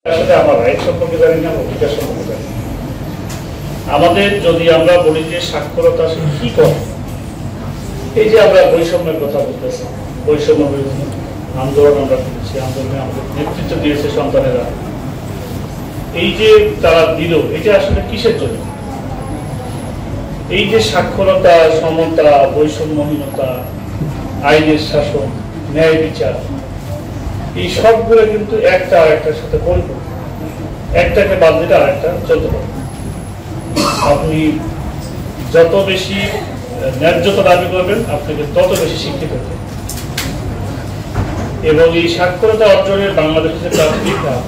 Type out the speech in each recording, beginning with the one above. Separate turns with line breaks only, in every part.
আসলে আমার রাইট সম্পর্কে জানি না, অধিকার সম্পর্কে জানি না। আমাদের যদি আমরা বলি যে সাক্ষরতা কি করে, এই যে আমরা বৈষম্যের কথা বলতেছি, বৈষম্য বিরোধী আন্দোলন আমরা করেছি, আন্দোলনে আমাদের নেতৃত্ব দিয়েছে সন্তানেরা, এই যে তারা দিল, এটা আসলে কিসের জন্য? এই যে সাক্ষরতা, সমতা, বৈষম্যহীনতা, আইনের শাসন, ন্যায় বিচার, এই সবগুলো কিন্তু একটা আরেকটার সাথে পরিপূর্ণ, একটাকে বাদ দিলে আরেকটা চলতে পারে। আপনি যত বেশি ন্যায্যতা দাবি করবেন, আপনাকে তত বেশি শিক্ষিত হতে, এবং এই সাক্ষরতা অর্জনের বাংলাদেশের যে প্রাথমিক ধাপ,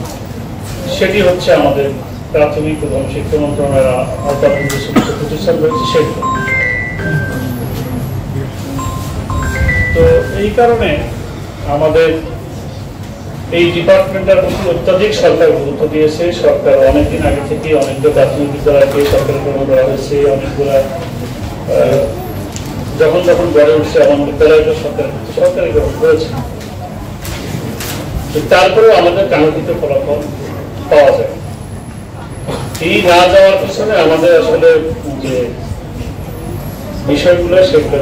সেটি হচ্ছে আমাদের প্রাথমিক এবং শিক্ষা মন্ত্রণালয়ের আওতাধীন যে সমস্ত প্রতিষ্ঠান রয়েছে সেগুলো। তো এই কারণে আমাদের এই ডিপার্টমেন্টের প্রতি অত্যাধিক সরকার গুরুত্ব দিয়েছে। সরকার অনেকদিন আগে থেকে অনেকগুলো প্রাথমিক বিদ্যালয়কে সরকারি গ্রহণ করা হয়েছে, অনেকগুলা যখন যখন গড়ে উঠছে এমন বিদ্যালয়কে সরকারি গ্রহণ করেছে। তারপরেও আমাদের কাঙ্ক্ষিত ফলাফল পাওয়া যায়। এই না যাওয়ার পিছনে আমাদের আসলে যে বিষয়গুলো, সেগুলো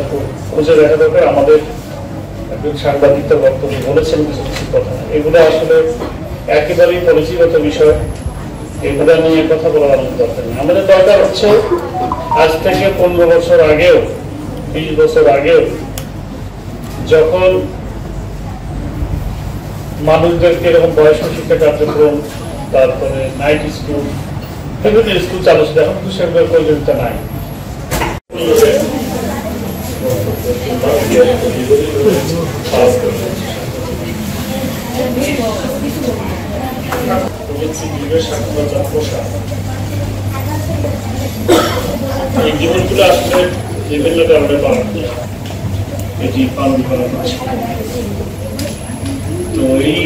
খুঁজে দেখা দরকার। আমাদের একজন সাংবাদিক তার বক্তব্য বলেছেন কিছু কিছু কথা, এগুলো আসলে একেবারেই পরিচিত বিষয়, এগুলো নিয়ে কথা বলার আমাদের দরকার নেই। আমাদের দরকার হচ্ছে আজ থেকে 15 বছর আগেও, 20 বছর আগেও, যখন মানুষদেরকে এরকম বয়স্ক শিক্ষা কার্যক্রম, তারপরে নাইট স্কুল, বিভিন্ন স্কুল চালু ছিল, এখন কিন্তু সেগুলোর প্রয়োজনীয়তা নাই। এই জীবনগুলো আসলে বিভিন্ন কারণে পালন করা, এটি পালন করা হচ্ছে। তো এই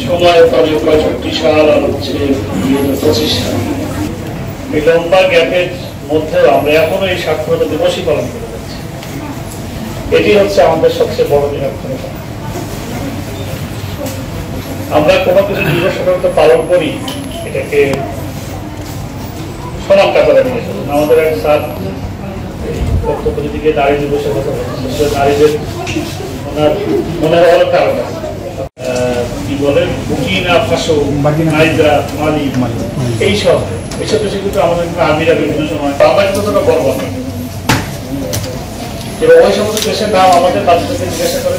সময় 65 সাল আর হচ্ছে 2025 সাল, এই লম্বা গ্যাপের মধ্যেও আমরা এখনো এই সাক্ষরতা দিবসই পালন করে যাচ্ছি। এটি হচ্ছে আমাদের সবচেয়ে বড় নিরক্ষরতা। আমরা কোনো কিছু দিবস পালন করি, এটাকে সমান কাতারে নিয়ে চলুন। আমাদের এক স্যার বক্তব্য দিকে নারী দিবসের কথা বলছে, নারীদের ওনার মনে হওয়ার কারণ আছে, কি বলেন, বুকিনা ফাসো, নাইজা, মালি, এইসব দেশে কিন্তু আমাদের আর্মিরা বিভিন্ন সময়, আমরা কিন্তু গর্ব হয় এবং ওই সমস্ত দেশের নাম আমাদের বাচ্চাদেরকে জিজ্ঞাসা করে,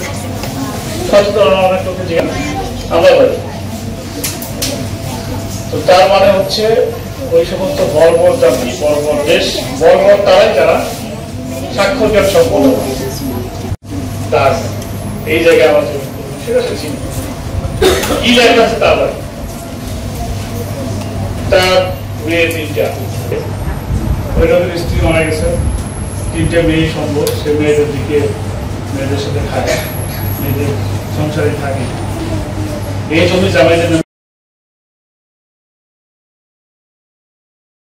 সচেতন অনেক লোকে জিজ্ঞাসা আমরা বলি। তো তার মানে হচ্ছে ওই সমস্ত বর্বর জাতি, বর্বর দেশ, বর্বর তারাই যারা স্বাক্ষর জ্ঞান সম্পন্ন তার এই জায়গায় আমার সেটা চিনি কি লেখা আছে তা নয়। তার মেয়ে 3টা, ওই রকমের স্ত্রী মারা গেছে, 3টে মেয়ে সম্ভব, সে মেয়েদের দিকে মেয়েদের সাথে থাকে, মেয়েদের সংসারে থাকে, এই জমি জামাইদের